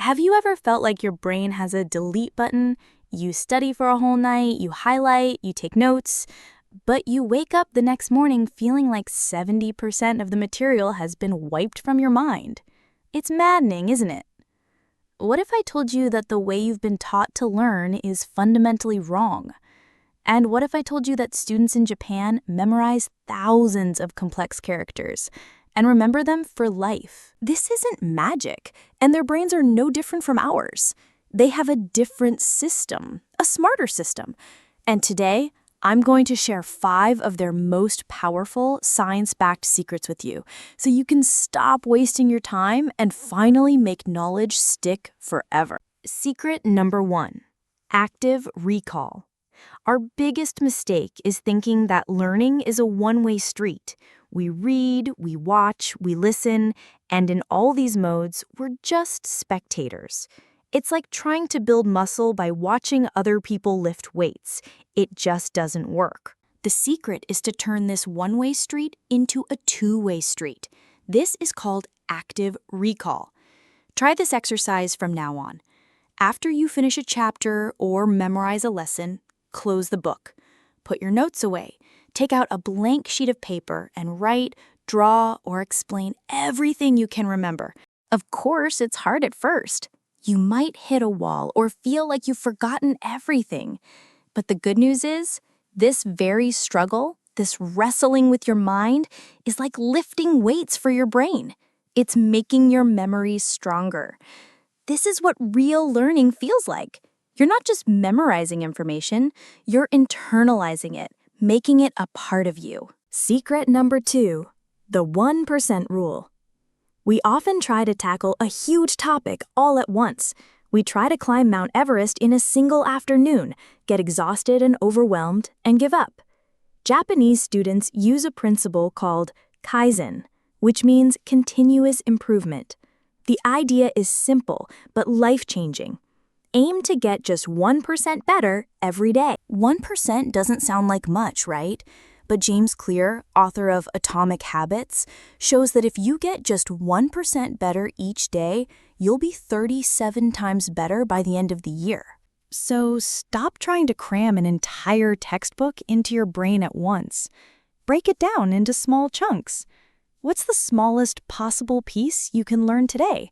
Have you ever felt like your brain has a delete button? You study for a whole night, you highlight, you take notes, but you wake up the next morning feeling like 70% of the material has been wiped from your mind. It's maddening, isn't it? What if I told you that the way you've been taught to learn is fundamentally wrong? And what if I told you that students in Japan memorize thousands of complex characters and remember them for life? This isn't magic, and their brains are no different from ours. They have a different system, a smarter system. And today, I'm going to share 5 of their most powerful science-backed secrets with you, so you can stop wasting your time and finally make knowledge stick forever. Secret number 1, active recall. Our biggest mistake is thinking that learning is a one-way street. We read, we watch, we listen, and in all these modes, we're just spectators. It's like trying to build muscle by watching other people lift weights. It just doesn't work. The secret is to turn this one-way street into a two-way street. This is called active recall. Try this exercise from now on. After you finish a chapter or memorize a lesson, close the book. Put your notes away. Take out a blank sheet of paper and write, draw, or explain everything you can remember. Of course, it's hard at first. You might hit a wall or feel like you've forgotten everything. But the good news is, this very struggle, this wrestling with your mind, is like lifting weights for your brain. It's making your memories stronger. This is what real learning feels like. You're not just memorizing information, you're internalizing it, making it a part of you. Secret number 2, the 1% rule. We often try to tackle a huge topic all at once. We try to climb Mount Everest in a single afternoon, get exhausted and overwhelmed, and give up. Japanese students use a principle called Kaizen, which means continuous improvement. The idea is simple, but life-changing. Aim to get just 1% better every day. 1% doesn't sound like much, right? But James Clear, author of Atomic Habits, shows that if you get just 1% better each day, you'll be 37 times better by the end of the year. So stop trying to cram an entire textbook into your brain at once. Break it down into small chunks. What's the smallest possible piece you can learn today?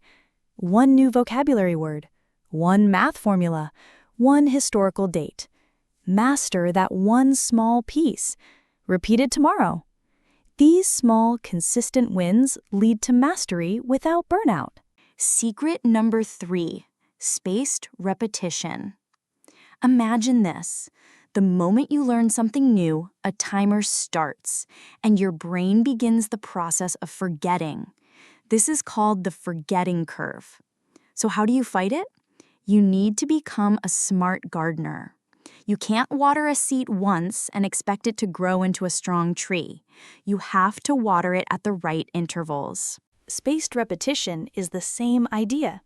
1 new vocabulary word, 1 math formula, 1 historical date. Master that one small piece. Repeat it tomorrow. These small, consistent wins lead to mastery without burnout. Secret number 3, spaced repetition. Imagine this. The moment you learn something new, a timer starts, and your brain begins the process of forgetting. This is called the forgetting curve. So how do you fight it? You need to become a smart gardener. You can't water a seed once and expect it to grow into a strong tree. You have to water it at the right intervals. Spaced repetition is the same idea.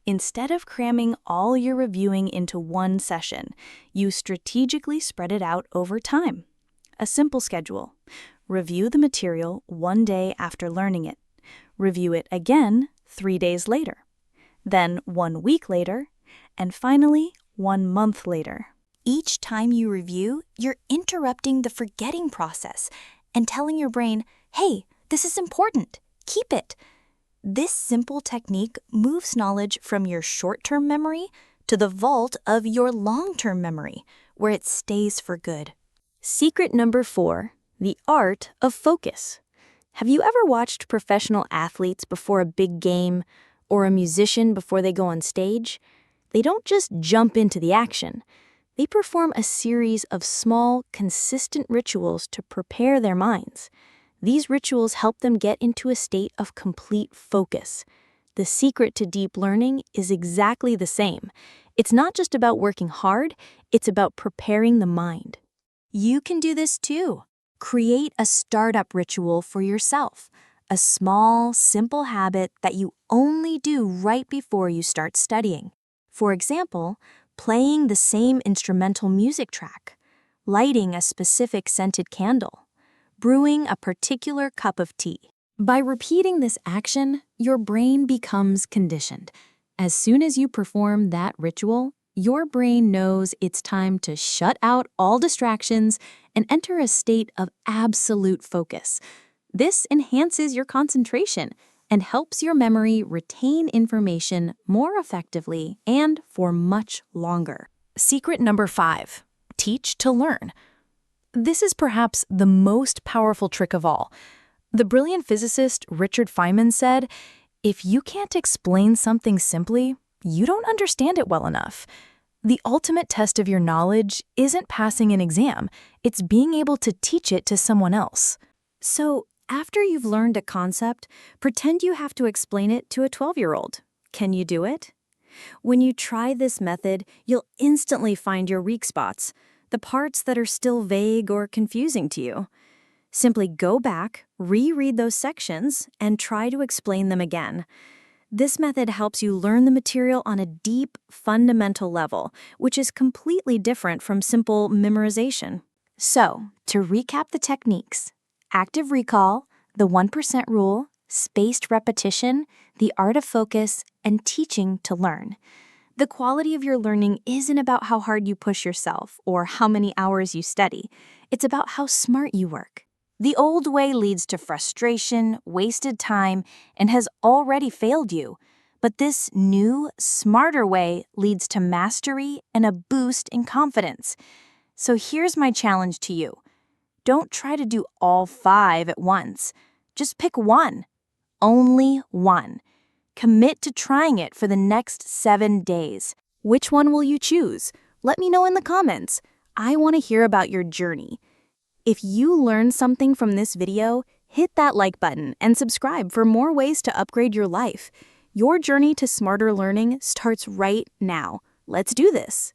Instead of cramming all your reviewing into one session, you strategically spread it out over time. A simple schedule. Review the material 1 day after learning it. Review it again 3 days later. Then 1 week later, and finally 1 month later. Each time you review, you're interrupting the forgetting process and telling your brain, hey, this is important, keep it. This simple technique moves knowledge from your short-term memory to the vault of your long-term memory, where it stays for good. Secret number 4, the art of focus. Have you ever watched professional athletes before a big game or a musician before they go on stage? They don't just jump into the action. They perform a series of small, consistent rituals to prepare their minds. These rituals help them get into a state of complete focus. The secret to deep learning is exactly the same. It's not just about working hard, it's about preparing the mind. You can do this too. Create a startup ritual for yourself, a small, simple habit that you only do right before you start studying. For example, playing the same instrumental music track, lighting a specific scented candle, brewing a particular cup of tea. By repeating this action, your brain becomes conditioned. As soon as you perform that ritual, your brain knows it's time to shut out all distractions and enter a state of absolute focus. This enhances your concentration and helps your memory retain information more effectively and for much longer. Secret number 5, teach to learn. This is perhaps the most powerful trick of all. The brilliant physicist Richard Feynman said, "If you can't explain something simply, you don't understand it well enough." The ultimate test of your knowledge isn't passing an exam, it's being able to teach it to someone else. So, after you've learned a concept, pretend you have to explain it to a 12-year-old. Can you do it? When you try this method, you'll instantly find your weak spots, the parts that are still vague or confusing to you. Simply go back, reread those sections, and try to explain them again. This method helps you learn the material on a deep, fundamental level, which is completely different from simple memorization. So, to recap the techniques: active recall, the 1% rule, spaced repetition, the art of focus, and teaching to learn. The quality of your learning isn't about how hard you push yourself or how many hours you study. It's about how smart you work. The old way leads to frustration, wasted time, and has already failed you. But this new, smarter way leads to mastery and a boost in confidence. So here's my challenge to you. Don't try to do all 5 at once. Just pick one. Only one. Commit to trying it for the next 7 days. Which one will you choose? Let me know in the comments. I want to hear about your journey. If you learned something from this video, hit that like button and subscribe for more ways to upgrade your life. Your journey to smarter learning starts right now. Let's do this.